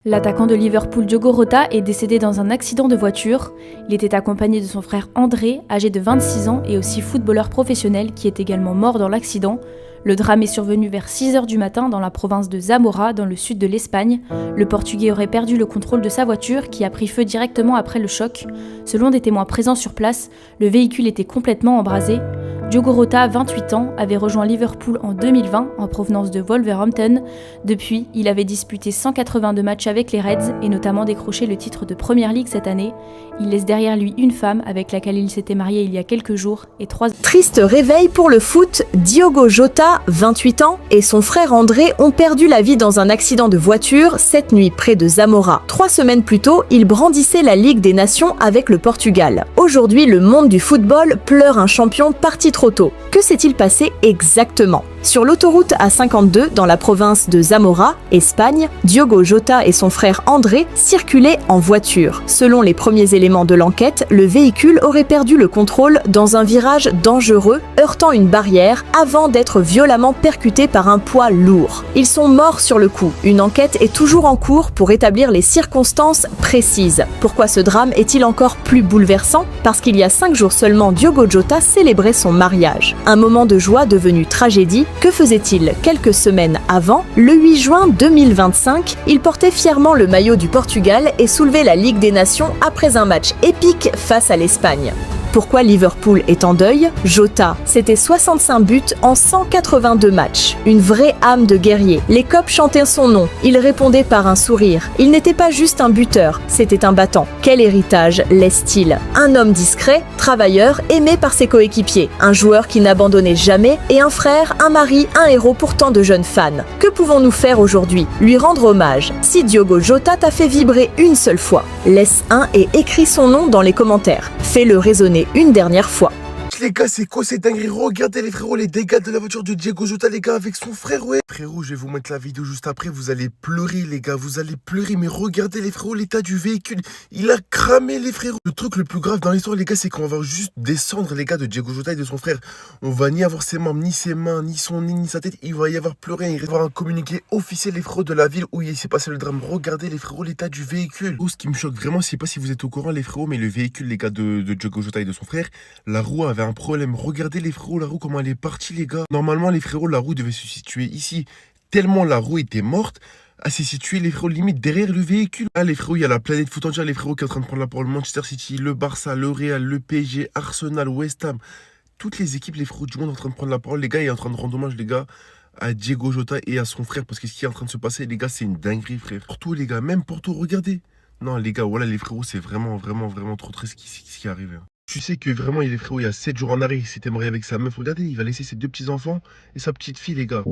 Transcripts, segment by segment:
L'attaquant de Liverpool Diogo Jota est décédé dans un accident de voiture. Il était accompagné de son frère André, âgé de 26 ans et aussi footballeur professionnel, qui est également mort dans l'accident. Le drame est survenu vers 6h du matin dans la province de Zamora, dans le sud de l'Espagne. Le Portugais aurait perdu le contrôle de sa voiture, qui a pris feu directement après le choc. Selon des témoins présents sur place, le véhicule était complètement embrasé. Diogo Jota, 28 ans, avait rejoint Liverpool en 2020 en provenance de Wolverhampton. Depuis, il avait disputé 182 matchs avec les Reds et notamment décroché le titre de Premier League cette année. Il laisse derrière lui une femme avec laquelle il s'était marié il y a quelques jours et 3... Triste réveil pour le foot, Diogo Jota, 28 ans, et son frère André ont perdu la vie dans un accident de voiture cette nuit près de Zamora. 3 semaines plus tôt, ils brandissaient la Ligue des Nations avec le Portugal. Aujourd'hui, le monde du football pleure un champion parti trop tôt. Que s'est-il passé exactement ? Sur l'autoroute A52, dans la province de Zamora, Espagne, Diogo Jota et son frère André circulaient en voiture. Selon les premiers éléments de l'enquête, le véhicule aurait perdu le contrôle dans un virage dangereux, heurtant une barrière avant d'être violemment percuté par un poids lourd. Ils sont morts sur le coup. Une enquête est toujours en cours pour établir les circonstances précises. Pourquoi ce drame est-il encore plus bouleversant ? Parce qu'il y a 5 jours seulement, Diogo Jota célébrait son mariage. Un moment de joie devenu tragédie. Que faisait-il quelques semaines avant ? Le 8 juin 2025, il portait fièrement le maillot du Portugal et soulevait la Ligue des Nations après un match épique face à l'Espagne. Pourquoi Liverpool est en deuil ? Jota, c'était 65 buts en 182 matchs. Une vraie âme de guerrier. Les copes chantaient son nom. Il répondait par un sourire. Il n'était pas juste un buteur, c'était un battant. Quel héritage laisse-t-il ? Un homme discret, travailleur, aimé par ses coéquipiers. Un joueur qui n'abandonnait jamais et un frère, un mari, un héros pour tant de jeunes fans. Que pouvons-nous faire aujourd'hui ? Lui rendre hommage. Si Diogo Jota t'a fait vibrer une seule fois, laisse un et écris son nom dans les commentaires. Fais-le résonner une dernière fois. Les gars, c'est quoi cette dinguerie? Regardez les frérots, les dégâts de la voiture de Diogo Jota, les gars, avec son frère, ouais. Frérot, je vais vous mettre la vidéo juste après, vous allez pleurer, les gars, vous allez pleurer, mais regardez les frérots, l'état du véhicule, il a cramé les frérots. Le truc le plus grave dans l'histoire, les gars, c'est qu'on va juste descendre, les gars, de Diogo Jota et de son frère. On va ni avoir ses membres, ni ses mains, ni son nez, ni sa tête, il va y avoir pleuré, il va y avoir un communiqué officiel, les frérots, de la ville où il s'est passé le drame. Regardez les frérots, l'état du véhicule. Oh, ce qui me choque vraiment, je sais pas si vous êtes au courant, les frérots, mais le véhicule, les gars, de Diogo Jota et de son frère, la roue avait un problème. Regardez les frérots, la roue, comment elle est partie, les gars. Normalement, les frérots, la roue devait se situer ici. Tellement la roue était morte, elle s'est située, les frérots, limite derrière le véhicule. Là, les frérots, il y a la planète foot entière, les frérots qui est en train de prendre la parole. Manchester City, le Barça, le Real, le PSG, Arsenal, West Ham. Toutes les équipes, les frérots du monde, en train de prendre la parole. Les gars, il est en train de rendre hommage, les gars, à Diogo Jota et à son frère. Parce que ce qui est en train de se passer, les gars, c'est une dinguerie, frère. Porto, les gars, même Porto, regardez. Non, les gars, voilà, les frérots, c'est vraiment, vraiment, vraiment trop triste ce qui est arrivé. Tu sais que vraiment, les frérots, il y a 7 jours en arrière, il s'était marié avec sa meuf. Regardez, il va laisser ses 2 petits-enfants et sa petite fille, les gars.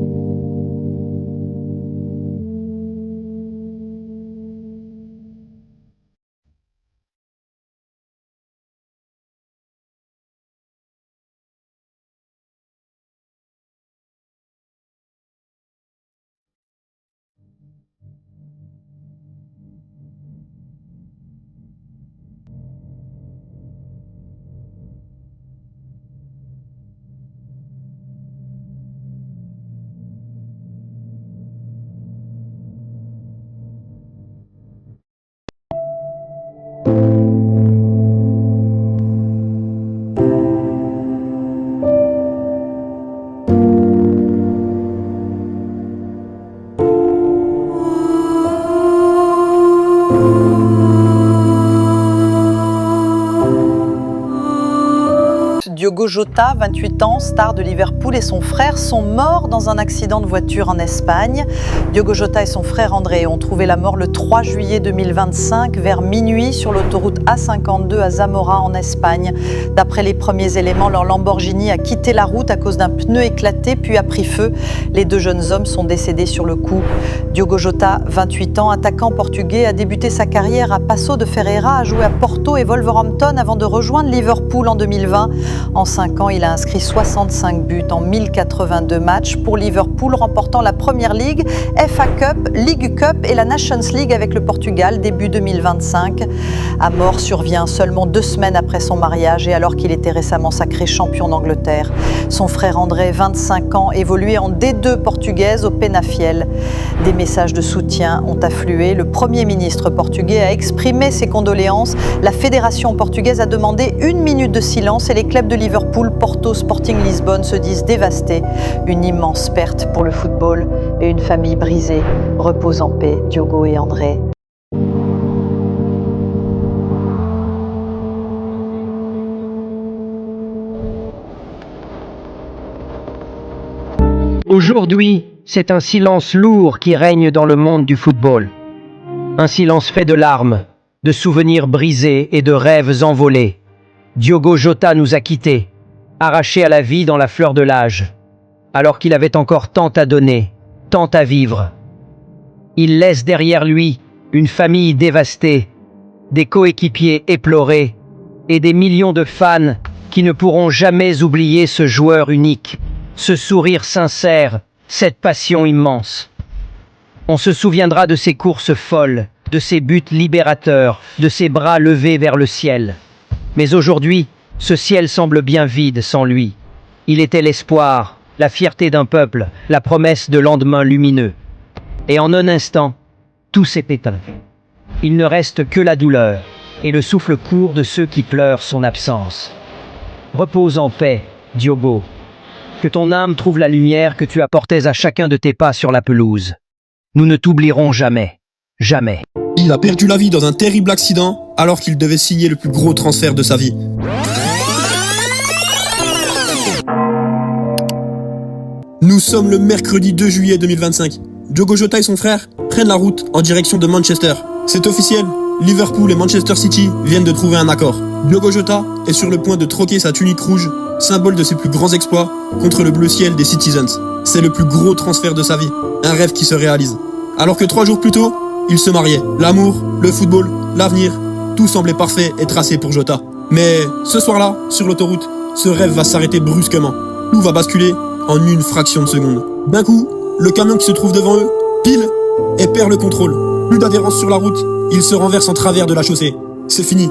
Diogo Jota, 28 ans, star de Liverpool, et son frère sont morts dans un accident de voiture en Espagne. Diogo Jota et son frère André ont trouvé la mort le 3 juillet 2025 vers minuit sur l'autoroute A52 à Zamora en Espagne. D'après les premiers éléments, leur Lamborghini a quitté la route à cause d'un pneu éclaté puis a pris feu. Les 2 jeunes hommes sont décédés sur le coup. Diogo Jota, 28 ans, attaquant portugais, a débuté sa carrière à Paços de Ferreira, a joué à Porto et Wolverhampton avant de rejoindre Liverpool en 2020. En 5 ans, il a inscrit 65 buts en 1082 matchs pour Liverpool, remportant la Premier League, FA Cup, League Cup et la Nations League avec le Portugal début 2025. Amor survient seulement 2 semaines après son mariage et alors qu'il était récemment sacré champion d'Angleterre. Son frère André, 25 ans, évoluait en D2 portugaise au Penafiel. Des messages de soutien ont afflué. Le Premier ministre portugais a exprimé ses condoléances. La fédération portugaise a demandé 1 minute de silence et les clubs de Liverpool, Porto, Sporting Lisbonne se disent dévastés. Une immense perte pour le football et une famille brisée. Repose en paix, Diogo et André. Aujourd'hui, c'est un silence lourd qui règne dans le monde du football. Un silence fait de larmes, de souvenirs brisés et de rêves envolés. Diogo Jota nous a quittés, arrachés à la vie dans la fleur de l'âge, alors qu'il avait encore tant à donner, tant à vivre. Il laisse derrière lui une famille dévastée, des coéquipiers éplorés et des millions de fans qui ne pourront jamais oublier ce joueur unique, ce sourire sincère, cette passion immense. On se souviendra de ses courses folles, de ses buts libérateurs, de ses bras levés vers le ciel. Mais aujourd'hui, ce ciel semble bien vide sans lui. Il était l'espoir, la fierté d'un peuple, la promesse de lendemain lumineux. Et en un instant, tout s'est éteint. Il ne reste que la douleur et le souffle court de ceux qui pleurent son absence. Repose en paix, Diogo. Que ton âme trouve la lumière que tu apportais à chacun de tes pas sur la pelouse. Nous ne t'oublierons jamais. Jamais. Il a perdu la vie dans un terrible accident alors qu'il devait signer le plus gros transfert de sa vie. Nous sommes le mercredi 2 juillet 2025. Diogo Jota et son frère prennent la route en direction de Manchester. C'est officiel, Liverpool et Manchester City viennent de trouver un accord. Diogo Jota est sur le point de troquer sa tunique rouge, symbole de ses plus grands exploits, contre le bleu ciel des Citizens. C'est le plus gros transfert de sa vie, un rêve qui se réalise. Alors que 3 jours plus tôt, il se mariait. L'amour, le football, l'avenir, tout semblait parfait et tracé pour Jota. Mais ce soir-là, sur l'autoroute, ce rêve va s'arrêter brusquement. Tout va basculer en une fraction de seconde. D'un coup, le camion qui se trouve devant eux, pile, et perd le contrôle. Plus d'adhérence sur la route, il se renverse en travers de la chaussée. C'est fini.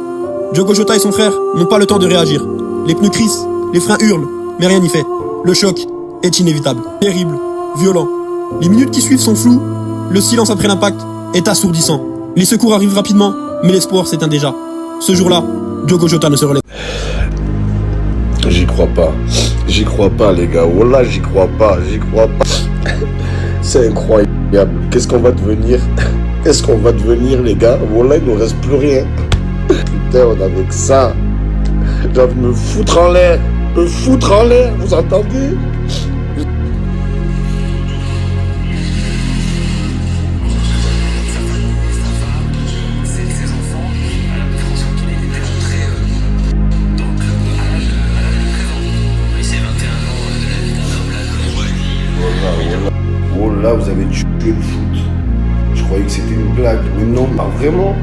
Diogo Jota et son frère n'ont pas le temps de réagir. Les pneus crissent, les freins hurlent, mais rien n'y fait. Le choc est inévitable, terrible, violent. Les minutes qui suivent sont floues, le silence après l'impact est assourdissant. Les secours arrivent rapidement, mais l'espoir s'éteint déjà. Ce jour-là, Diogo Jota ne se relève. J'y crois pas les gars, wallah j'y crois pas. C'est incroyable, qu'est-ce qu'on va devenir les gars, wallah il nous reste plus rien. Putain, on avait que ça, j'ai envie de me foutre en l'air, vous entendez? Oh là, vous avez tué le foot. Je croyais que c'était une blague, mais non, pas vraiment.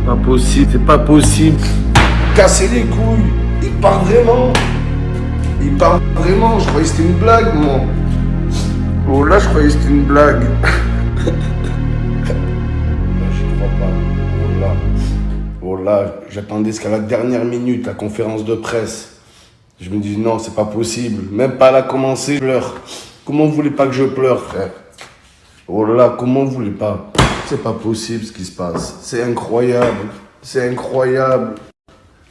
Pas possible, c'est pas possible. Cassez les couilles. Il parle vraiment. Je croyais que c'était une blague, moi. Oh là, je croyais que c'était une blague. J'y crois pas. Oh là, j'attendais jusqu'à la dernière minute, la conférence de presse. Je me dis non, c'est pas possible. Même pas à la commencer, je pleure. Comment vous voulez pas que je pleure, frère? Oh là, comment vous voulez pas? C'est pas possible ce qui se passe. C'est incroyable.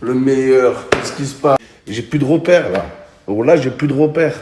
Le meilleur. Qu'est-ce qui se passe? J'ai plus de repères là. Oh là, j'ai plus de repères.